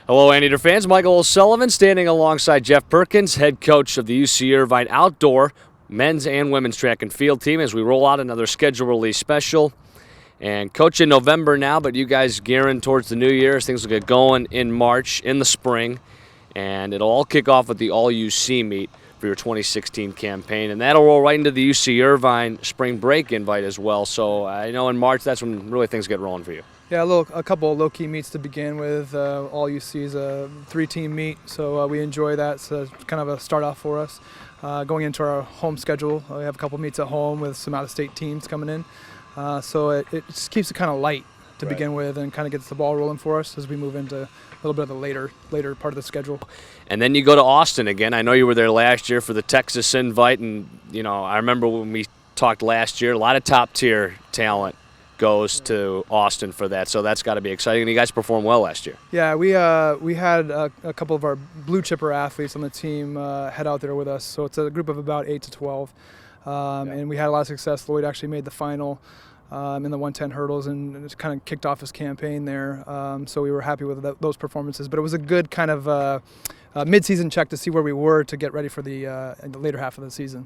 Hello, Anteater fans. Michael O'Sullivan standing alongside Jeff Perkins, head coach of the UC Irvine outdoor men's and women's track and field team as we roll out another schedule release special. And coach in November now, but you guys gearing towards the new year as things will get going in March, in the spring. And it'll all kick off with the All-UC meet for your 2016 campaign. And that'll roll right into the UC Irvine spring break invite as well. So I know in March that's when really things get rolling for you. Yeah, a couple of low-key meets to begin with. All-UC is a 3-team meet, so we enjoy that. So it's kind of a start-off for us. Going into our home schedule, we have a couple meets at home with some out-of-state teams coming in. So it just keeps it kind of light to begin with and kind of gets the ball rolling for us as we move into a little bit of the later part of the schedule. And then you go to Austin again. I know you were there last year for the Texas invite, and I remember when we talked last year, a lot of top-tier talent goes to Austin for that, so that's got to be exciting. And you guys performed well last year. Yeah, we had a couple of our blue chipper athletes on the team head out there with us, so it's a group of about 8 to 12, and we had a lot of success. Lloyd actually made the final in the 110 hurdles, and it kind of kicked off his campaign there, so we were happy with those performances. But it was a good kind of mid-season check to see where we were to get ready for the later half of the season.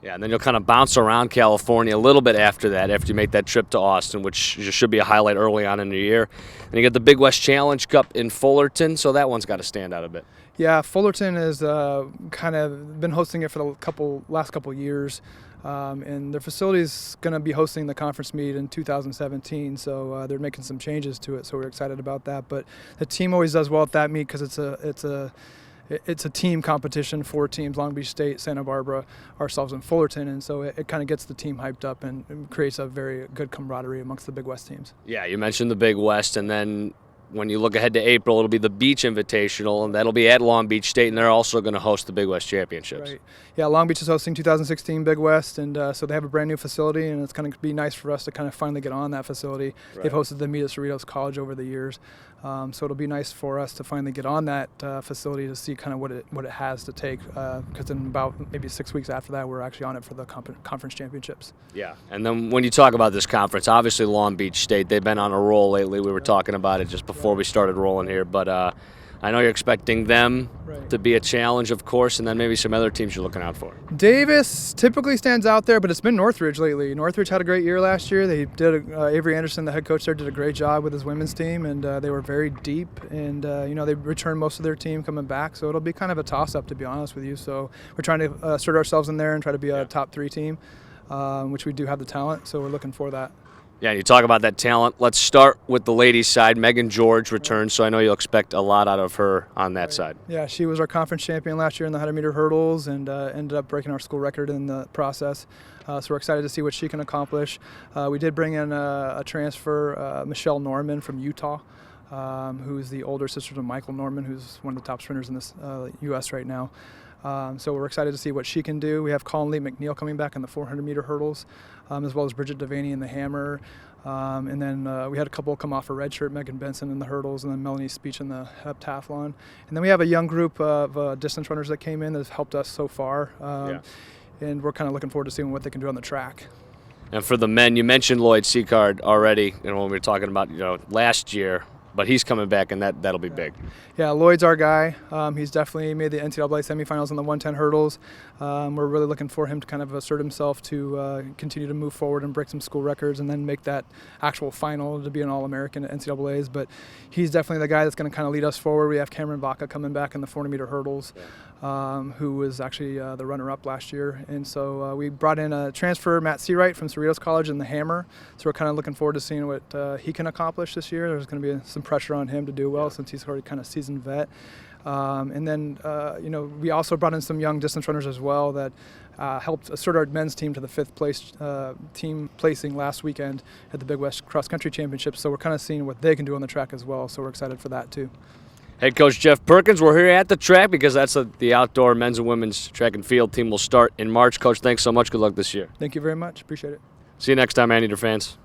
Yeah, and then you'll kind of bounce around California a little bit after that, after you make that trip to Austin, which should be a highlight early on in the year. And you get the Big West Challenge Cup in Fullerton, so that one's got to stand out a bit. Yeah, Fullerton has kind of been hosting it for the last couple years, and their facility is going to be hosting the conference meet in 2017, so they're making some changes to it, so we're excited about that. But the team always does well at that meet because it's a team competition, 4 teams, Long Beach State, Santa Barbara, ourselves, and Fullerton, and so it kind of gets the team hyped up and creates a very good camaraderie amongst the Big West teams. Yeah, you mentioned the Big West, and then when you look ahead to April, it'll be the Beach Invitational, and that'll be at Long Beach State, and they're also going to host the Big West Championships. Right. Yeah, Long Beach is hosting 2016 Big West, and so they have a brand new facility, and it's going to be nice for us to kind of finally get on that facility. Right. They've hosted the meet at Cerritos College over the years, so it'll be nice for us to finally get on that facility to see kind of what it has to take, because in about maybe 6 weeks after that, we're actually on it for the conference championships. Yeah, and then when you talk about this conference, obviously Long Beach State, they've been on a roll lately. We were talking about it just before we started rolling here, but I know you're expecting them to be a challenge, of course, and then maybe some other teams you're looking out for. Davis typically stands out there, but it's been Northridge lately. Northridge had a great year last year. They did. Avery Anderson, the head coach there, did a great job with his women's team, and they were very deep. And they returned most of their team coming back, so it'll be kind of a toss-up, to be honest with you. So we're trying to assert ourselves in there and try to be a top 3 team, which we do have the talent. So we're looking for that. Yeah, you talk about that talent. Let's start with the ladies' side. Megan George returns, so I know you'll expect a lot out of her on that side. Yeah, she was our conference champion last year in the 100-meter hurdles and ended up breaking our school record in the process. So we're excited to see what she can accomplish. We did bring in a transfer, Michelle Norman from Utah, who's the older sister to Michael Norman, who's one of the top sprinters in this U.S. right now. So we're excited to see what she can do. We have Colin Lee McNeil coming back in the 400-meter hurdles, as well as Bridget Devaney in the hammer. And then we had a couple come off a red shirt, Megan Benson in the hurdles, and then Melanie Speech in the heptathlon. And then we have a young group of distance runners that came in that have helped us so far. And we're kind of looking forward to seeing what they can do on the track. And for the men, you mentioned Lloyd Seacard already, when we were talking about last year. But he's coming back, and that'll be big. Yeah, Lloyd's our guy. He's definitely made the NCAA semifinals in the 110 hurdles. We're really looking for him to kind of assert himself to continue to move forward and break some school records and then make that actual final to be an All-American at NCAAs. But he's definitely the guy that's going to kind of lead us forward. We have Cameron Baca coming back in the 400-meter hurdles, who was actually the runner-up last year. And so we brought in a transfer, Matt Seawright from Cerritos College in the hammer. So we're kind of looking forward to seeing what he can accomplish this year. There's going to be some pressure on him to do well since he's already kind of seasoned vet. And then, we also brought in some young distance runners as well that helped assert our men's team to the 5th place team placing last weekend at the Big West Cross Country Championships. So we're kind of seeing what they can do on the track as well. So we're excited for that too. Head coach Jeff Perkins, we're here at the track because that's the outdoor men's and women's track and field team will start in March. Coach, thanks so much. Good luck this year. Thank you very much. Appreciate it. See you next time, Anteater fans.